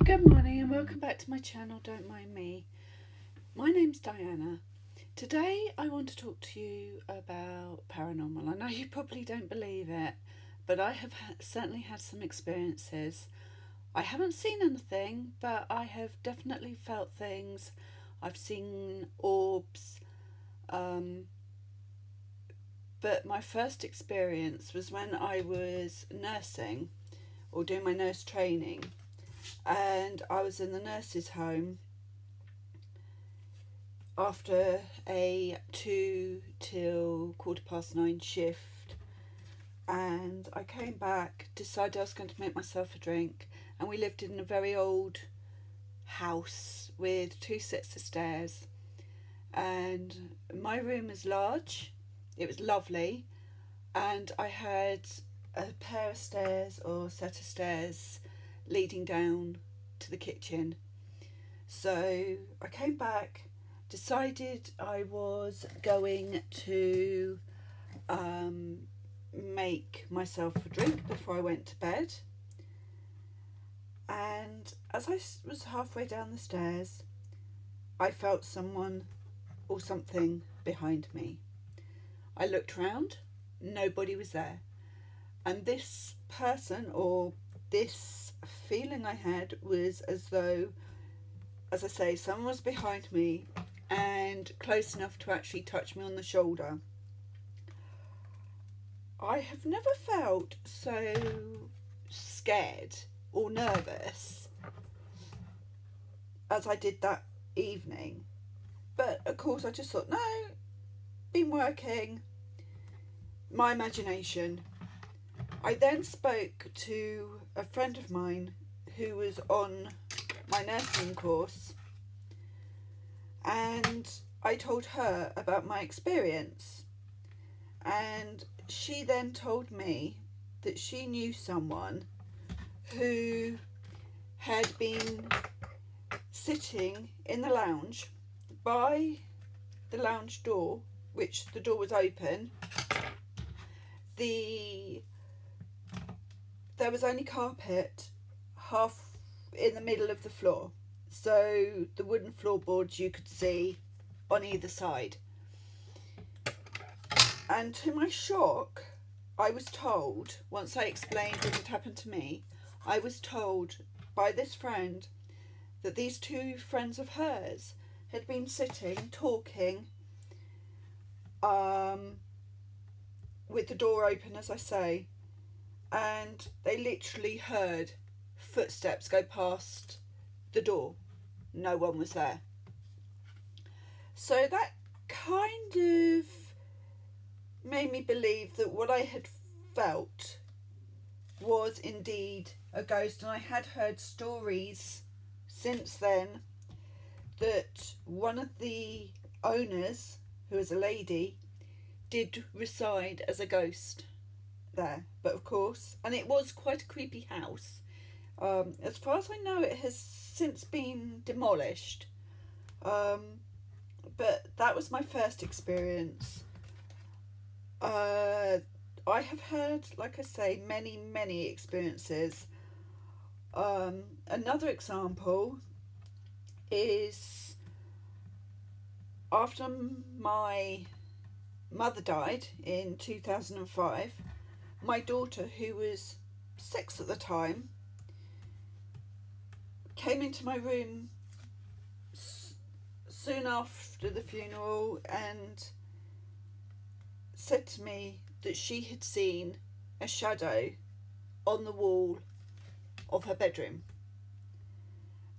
Good morning and welcome back to my channel, Don't Mind Me. My name's Diana. Today I want to talk to you about paranormal. I know you probably don't believe it, but I have certainly had some experiences. I haven't seen anything, but I have definitely felt things. I've seen orbs, but my first experience was when I was nursing or doing my nurse training, and I was in the nurse's home after a 2 till 9:15 shift, and I came back, decided I was going to make myself a drink, and we lived in a very old house with 2 sets of stairs, and my room is large. It was lovely, and I had a pair of stairs or set of stairs leading down to the kitchen. So I came back, decided I was going to make myself a drink before I went to bed, and as I was halfway down the stairs, I felt someone or something behind me. I looked round, nobody was there, and this person or this feeling I had was as though, as I say, someone was behind me and close enough to actually touch me on the shoulder. I have never felt so scared or nervous as I did that evening. But of course I just thought, no, been working, my imagination. I then spoke to a friend of mine who was on my nursing course, and I told her about my experience, and she then told me that she knew someone who had been sitting in the lounge by the lounge door, which the door was open. There was only carpet half in the middle of the floor, so the wooden floorboards you could see on either side. And to my shock, I was told, once I explained what had happened to me, I was told by this friend that these 2 friends of hers had been sitting talking, with the door open, as I say, and they literally heard footsteps go past the door. No one was there. So that kind of made me believe that what I had felt was indeed a ghost, and I had heard stories since then that one of the owners, who is a lady, did reside as a ghost there. But of course, and it was quite a creepy house. As far as I know, it has since been demolished. But that was my first experience. I have had, like I say, many experiences. Another example is after my mother died in 2005, my daughter, who was 6 at the time, came into my room soon after the funeral and said to me that she had seen a shadow on the wall of her bedroom,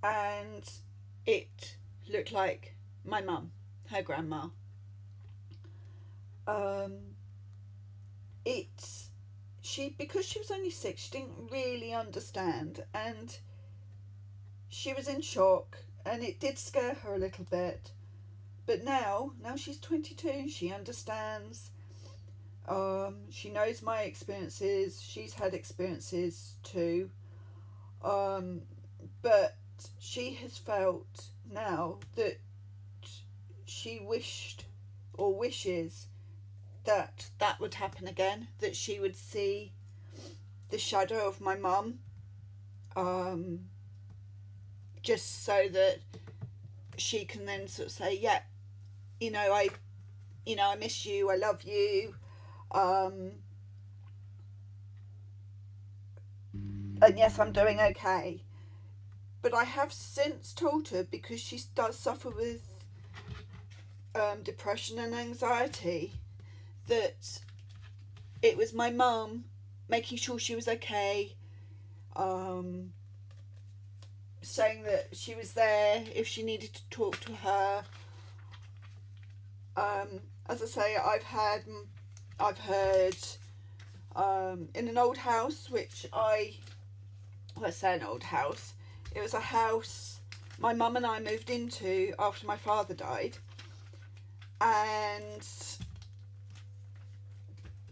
and it looked like my mum, her grandma. Because she was only 6, she didn't really understand, and she was in shock, and it did scare her a little bit. But now she's 22, she understands. She knows my experiences. She's had experiences too. But she has felt now that she wished or wishes that that would happen again, that she would see the shadow of my mum just so that she can then sort of say, yeah, I miss you, I love you, and yes, I'm doing okay. But I have since told her, because she does suffer with depression and anxiety, that it was my mum making sure she was okay, saying that she was there if she needed to talk to her. As I say, I've heard in an old house, which let's say an old house, it was a house my mum and I moved into after my father died, and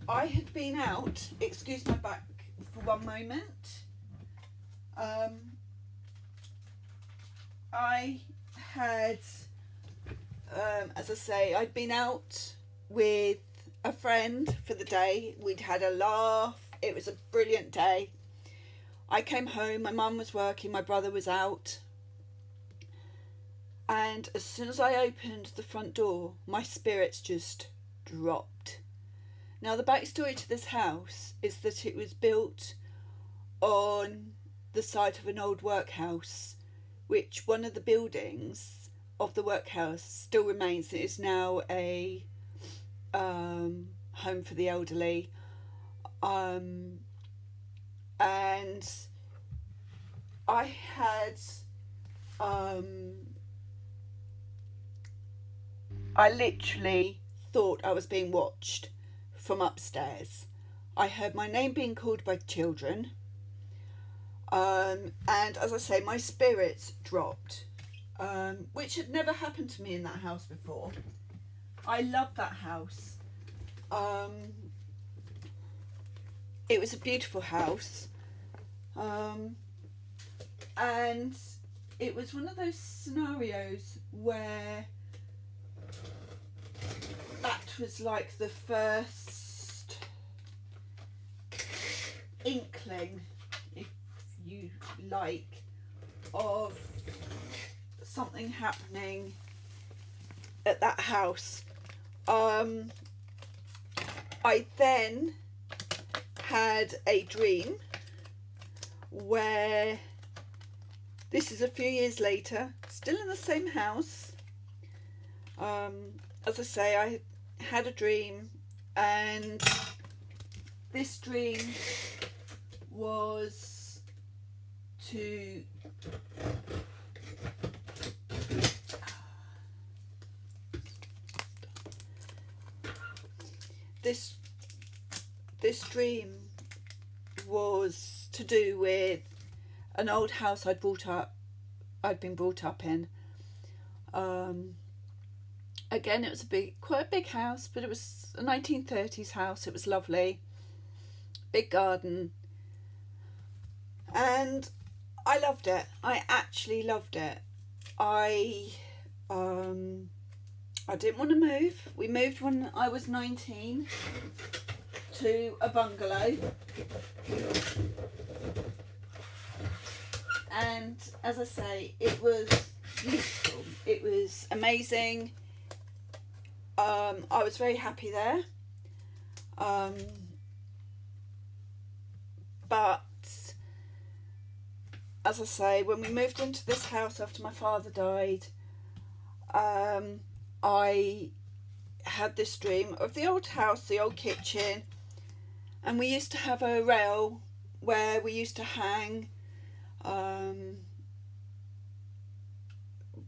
I had been out, excuse my back for one moment, I had, as I say, I'd been out with a friend for the day. We'd had a laugh. It was a brilliant day. I came home, my mum was working, my brother was out. And as soon as I opened the front door, my spirits just dropped. Now, the backstory to this house is that it was built on the site of an old workhouse, which one of the buildings of the workhouse still remains. It is now a home for the elderly, and I had I literally thought I was being watched from upstairs. I heard my name being called by children, and as I say, my spirits dropped, which had never happened to me in that house before. I loved that house. It was a beautiful house, and it was one of those scenarios where that was like the first inkling, if you like, of something happening at that house. I then had a dream where, this is a few years later, still in the same house. As I say, I had a dream, and this dream was to this dream was to do with an old house I'd been brought up in. Again, it was quite a big house, but it was a 1930s house. It was lovely, big garden, and I loved it. I actually loved it. I didn't want to move. We moved when I was 19 to a bungalow, and as I say, it was beautiful. It was amazing. I was very happy there, but as I say, when we moved into this house after my father died, I had this dream of the old house, the old kitchen, and we used to have a rail where we used to hang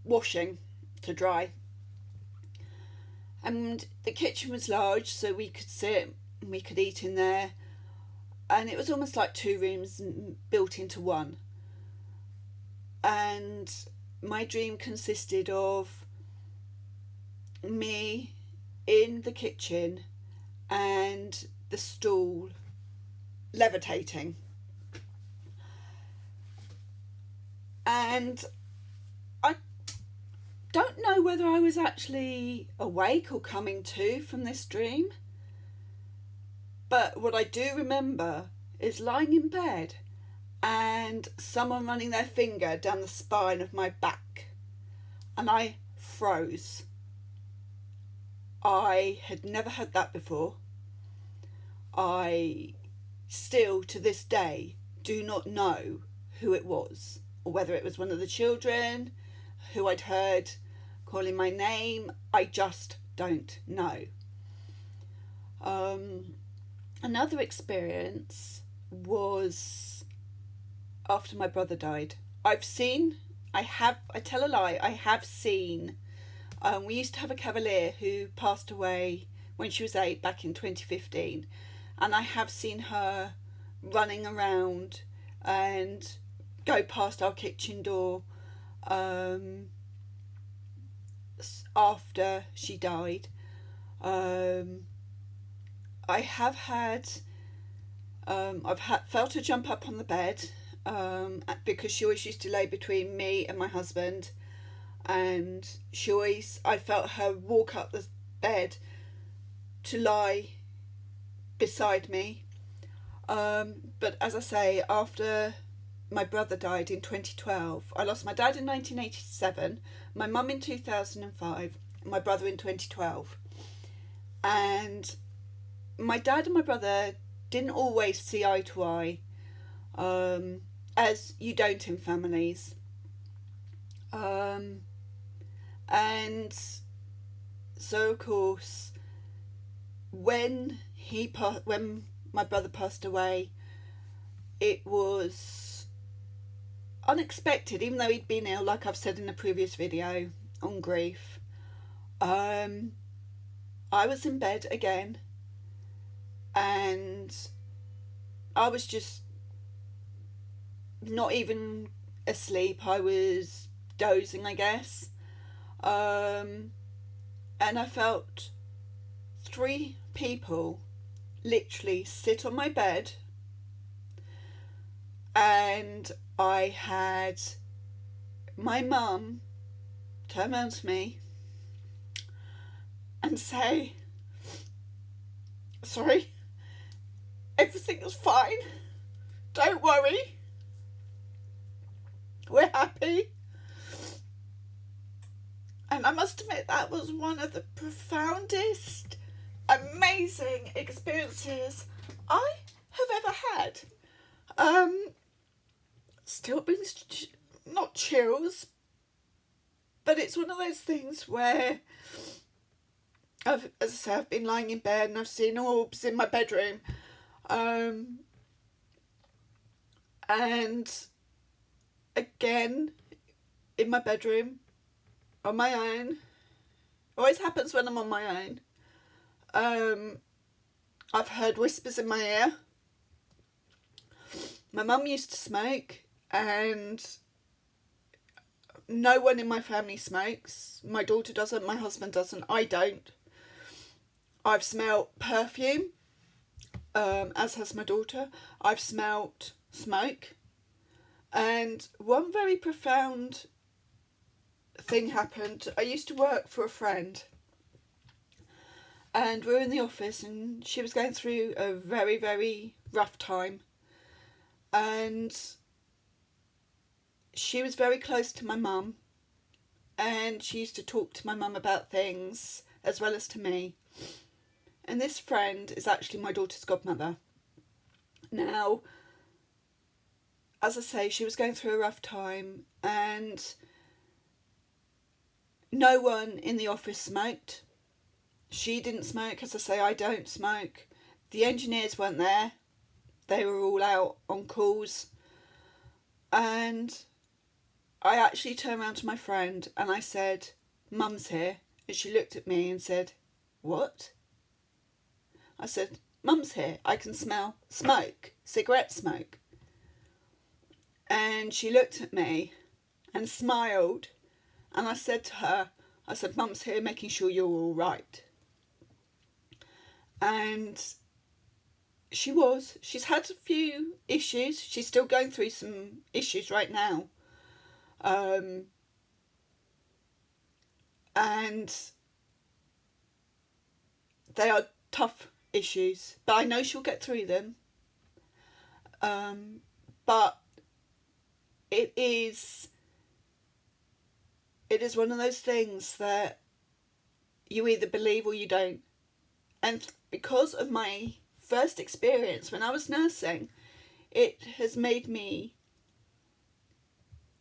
washing to dry. And the kitchen was large, so we could sit and we could eat in there. And it was almost like two rooms built into one. And my dream consisted of me in the kitchen and the stool levitating. And I don't know whether I was actually awake or coming to from this dream, but what I do remember is lying in bed and someone running their finger down the spine of my back, and I froze. I had never had that before. I still, to this day, do not know who it was, or whether it was one of the children who I'd heard calling my name. I just don't know. Another experience was after my brother died. I tell a lie, I have seen, we used to have a cavalier who passed away when she was 8 back in 2015, and I have seen her running around and go past our kitchen door after she died. I have had, felt her jump up on the bed, because she always used to lay between me and my husband, and I felt her walk up the bed to lie beside me. But as I say, after my brother died in 2012, I lost my dad in 1987, my mum in 2005, and my brother in 2012. And my dad and my brother didn't always see eye to eye, as you don't in families. And so, of course, when my brother passed away, it was unexpected, even though he'd been ill, like I've said in the previous video on grief. I was in bed again, and I was just not even asleep. I was dozing, I guess. And I felt 3 people literally sit on my bed, and I had my mum turn around to me and say, "Sorry, everything is fine. Don't worry. We're happy." And I must admit, that was one of the profoundest, amazing experiences I have ever had. Still brings not chills, but it's one of those things where as I say, I've been lying in bed and I've seen orbs in my bedroom. And again, in my bedroom, on my own. Always happens when I'm on my own. I've heard whispers in my ear. My mum used to smoke, and no one in my family smokes. My daughter doesn't, my husband doesn't, I don't. I've smelt perfume, as has my daughter. I've smelt smoke. And one very profound thing happened. I used to work for a friend, and we were in the office, and she was going through a very, very rough time. And she was very close to my mum, and she used to talk to my mum about things as well as to me. And this friend is actually my daughter's godmother. Now, as I say, she was going through a rough time, and no one in the office smoked. She didn't smoke. As I say, I don't smoke. The engineers weren't there. They were all out on calls. And I actually turned around to my friend and I said, "Mum's here." And she looked at me and said, "What?" I said, "Mum's here. I can smell smoke, cigarette smoke." And she looked at me and smiled. And I said to her, "Mum's here making sure you're all right." And she was. She's had a few issues. She's still going through some issues right now. And they are tough issues, but I know she'll get through them. But it is one of those things that you either believe or you don't. And because of my first experience when I was nursing, it has made me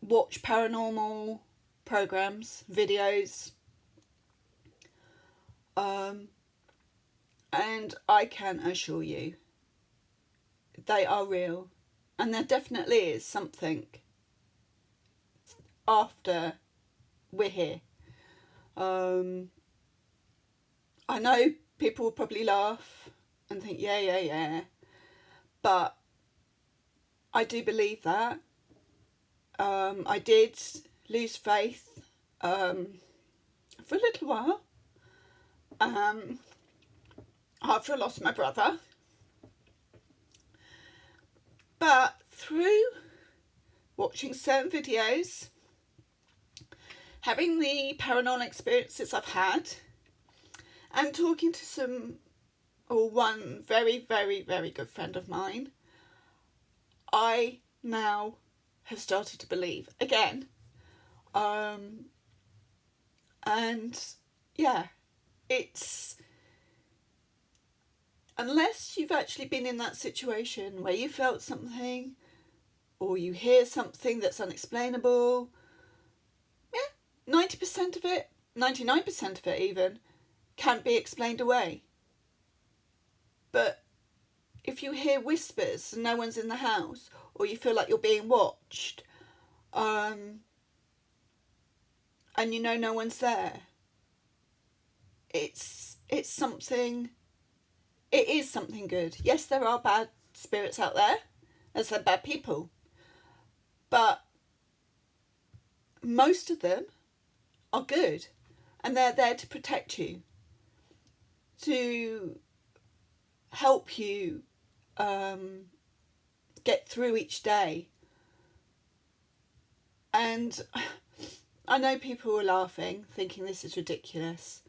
watch paranormal programs, videos, and I can assure you they are real, and there definitely is something after we're here. I know people will probably laugh and think, yeah, but I do believe that. I did lose faith for a little while after I lost my brother. But through watching certain videos, having the paranormal experiences I've had, and talking to one very, very, very good friend of mine, I now have started to believe again. And yeah, it's, unless you've actually been in that situation where you felt something or you hear something that's unexplainable, 90% of it, 99% of it even, can't be explained away. But if you hear whispers and no one's in the house, or you feel like you're being watched, and you know no one's there, it's something, it is something good. Yes, there are bad spirits out there, as there are bad people, but most of them are good, and they're there to protect you, to help you get through each day. And I know people are laughing, thinking this is ridiculous,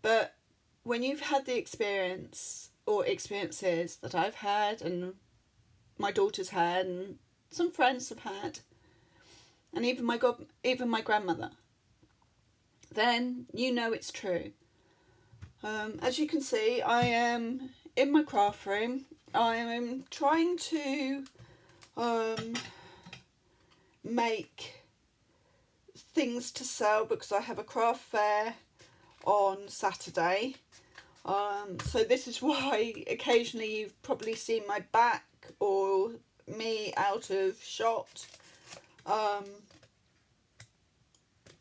but when you've had the experience or experiences that I've had and my daughter's had and some friends have had, and even my grandmother, then you know it's true. As you can see, I am in my craft room. I am trying to make things to sell because I have a craft fair on Saturday. So this is why occasionally you've probably seen my back or me out of shot.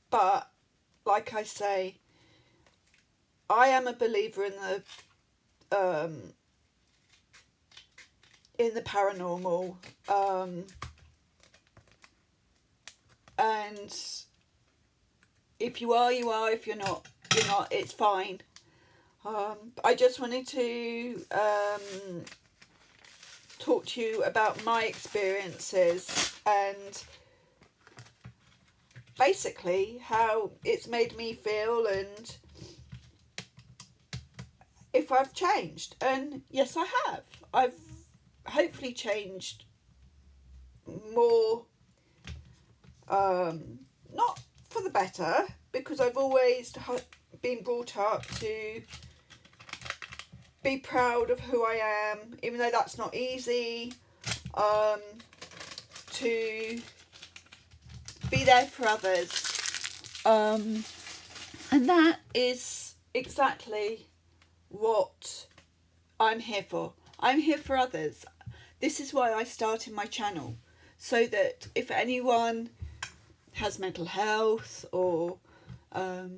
But like I say, I am a believer in the paranormal, and if you are, you are. If you're not, you're not. It's fine. I just wanted to talk to you about my experiences and basically how it's made me feel and if I've changed. And yes, I have. I've hopefully changed more, not for the better, because I've always been brought up to be proud of who I am, even though that's not easy, to be there for others, and that is exactly what I'm here for. I'm here for others. This is why I started my channel, so that if anyone has mental health, or the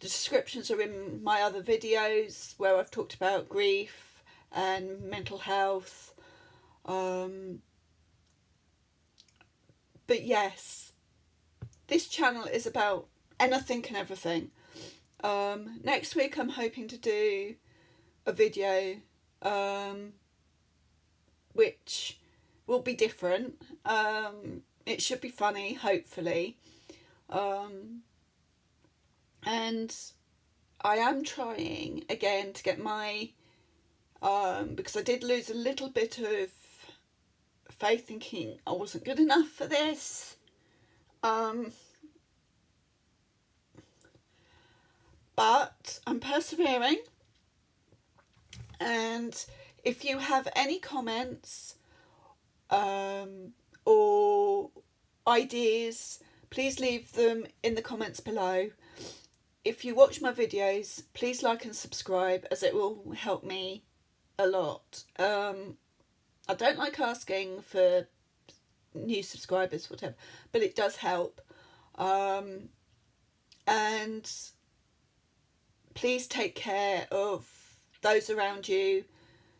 descriptions are in my other videos where I've talked about grief and mental health, but yes, this channel is about anything and everything. Next week I'm hoping to do a video which will be different. It should be funny, hopefully. And I am trying again to get my, because I did lose a little bit of faith, thinking I wasn't good enough for this. But I'm persevering, and if you have any comments or ideas, please leave them in the comments below. If you watch my videos, please like and subscribe, as it will help me a lot. I don't like asking for new subscribers, whatever, but it does help. And please take care of those around you.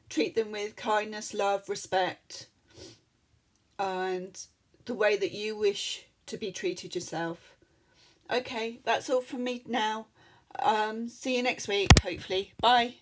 Treat them with kindness, love, respect, and the way that you wish to be treated yourself. Okay, that's all from me now. See you next week, hopefully. Bye.